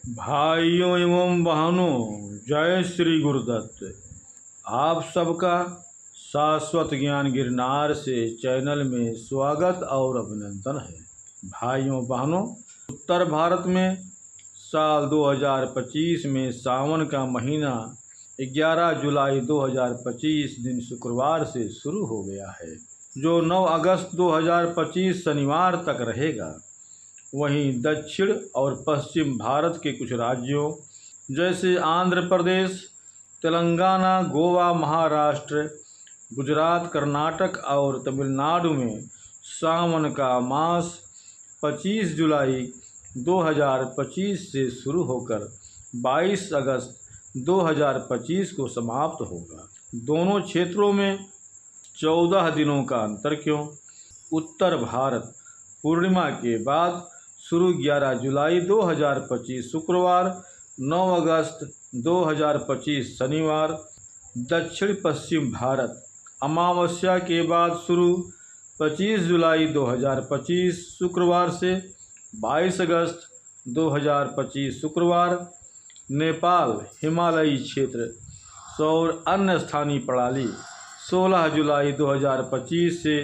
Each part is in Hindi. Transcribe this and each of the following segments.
भाइयों एवं बहनों, जय श्री गुरुदत्त। आप सबका शाश्वत ज्ञान गिरनार से चैनल में स्वागत और अभिनंदन है। भाइयों बहनों, उत्तर भारत में साल 2025 में सावन का महीना 11 जुलाई 2025 दिन शुक्रवार से शुरू हो गया है, जो 9 अगस्त 2025 शनिवार तक रहेगा। वहीं दक्षिण और पश्चिम भारत के कुछ राज्यों जैसे आंध्र प्रदेश, तेलंगाना, गोवा, महाराष्ट्र, गुजरात, कर्नाटक और तमिलनाडु में सावन का मास 25 जुलाई 2025 से शुरू होकर 22 अगस्त 2025 को समाप्त होगा। दोनों क्षेत्रों में 14 दिनों का अंतर क्यों? उत्तर भारत पूर्णिमा के बाद शुरू 11 जुलाई 2025 शुक्रवार, 9 अगस्त 2025 शनिवार। दक्षिण पश्चिम भारत अमावस्या के बाद शुरू 25 जुलाई 2025 शुक्रवार से 22 अगस्त 2025 शुक्रवार। नेपाल हिमालयी क्षेत्र सौर अन्य स्थानीय प्रणाली 16 जुलाई 2025 से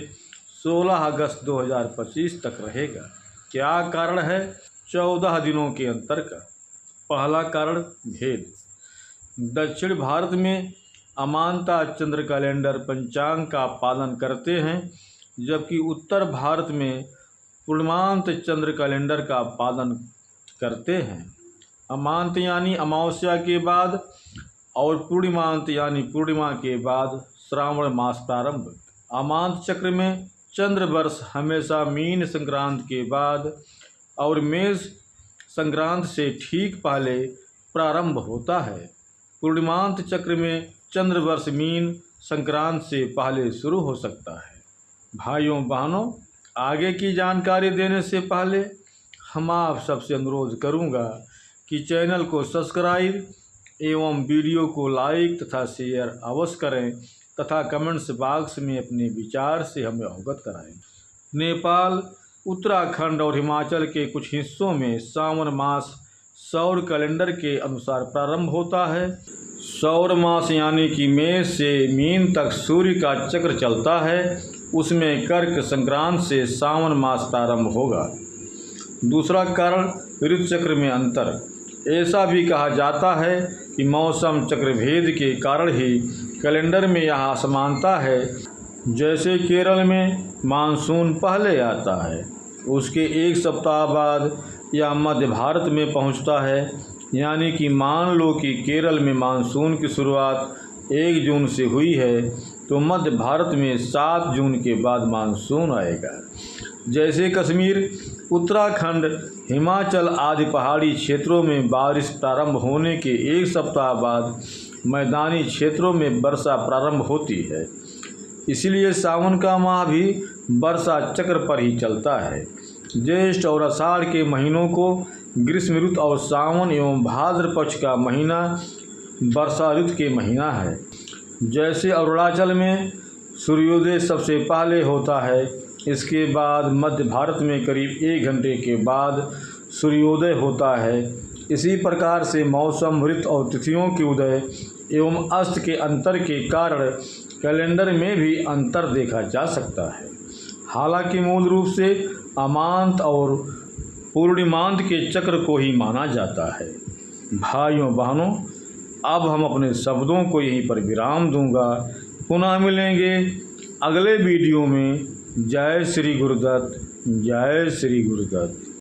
16 अगस्त 2025 तक रहेगा। क्या कारण है 14 दिनों के अंतर का? पहला कारण भेद। दक्षिण भारत में अमांता चंद्र कैलेंडर पंचांग का पालन करते हैं, जबकि उत्तर भारत में पूर्णिमांत चंद्र कैलेंडर का पालन करते हैं। अमांत यानी अमावस्या के बाद और पूर्णिमांत यानी पूर्णिमा के बाद श्रावण मास प्रारंभ। अमांत चक्र में चंद्र वर्ष हमेशा मीन संक्रांत के बाद और मेष संक्रांत से ठीक पहले प्रारंभ होता है। पूर्णिमांत चक्र में चंद्र वर्ष मीन संक्रांत से पहले शुरू हो सकता है। भाइयों बहनों, आगे की जानकारी देने से पहले हम आप सबसे अनुरोध करूंगा कि चैनल को सब्सक्राइब एवं वीडियो को लाइक तथा शेयर अवश्य करें तथा कमेंट्स बॉक्स में अपने विचार से हमें अवगत कराएं। नेपाल, उत्तराखंड और हिमाचल के कुछ हिस्सों में सावन मास सौर कैलेंडर के अनुसार प्रारंभ होता है। सौर मास यानी कि मेष से मीन तक सूर्य का चक्र चलता है, उसमें कर्क संक्रांत से सावन मास प्रारंभ होगा। दूसरा कारण ऋतु चक्र में अंतर। ऐसा भी कहा जाता है कि मौसम चक्र भेद के कारण ही कैलेंडर में यह असमानता है। जैसे केरल में मानसून पहले आता है, उसके एक सप्ताह बाद यह मध्य भारत में पहुंचता है। यानी कि मान लो कि केरल में मानसून की शुरुआत 1 जून से हुई है, तो मध्य भारत में 7 जून के बाद मानसून आएगा। जैसे कश्मीर, उत्तराखंड, हिमाचल आदि पहाड़ी क्षेत्रों में बारिश प्रारंभ होने के एक सप्ताह बाद मैदानी क्षेत्रों में वर्षा प्रारंभ होती है। इसलिए सावन का माह भी वर्षा चक्र पर ही चलता है। ज्येष्ठ और आषाढ़ के महीनों को ग्रीष्म ऋतु और सावन एवं भाद्र पक्ष का महीना वर्षा ऋतु के महीना है। जैसे अरुणाचल में सूर्योदय सबसे पहले होता है, इसके बाद मध्य भारत में करीब 1 घंटे के बाद सूर्योदय होता है। इसी प्रकार से मौसम, ऋतु और तिथियों के उदय एवं अस्त के अंतर के कारण कैलेंडर में भी अंतर देखा जा सकता है। हालांकि मूल रूप से अमांत और पूर्णिमांत के चक्र को ही माना जाता है। भाइयों बहनों, अब हम अपने शब्दों को यहीं पर विराम दूंगा। पुनः मिलेंगे अगले वीडियो में। जय श्री गुरुदत्त, जय श्री गुरुदत्त।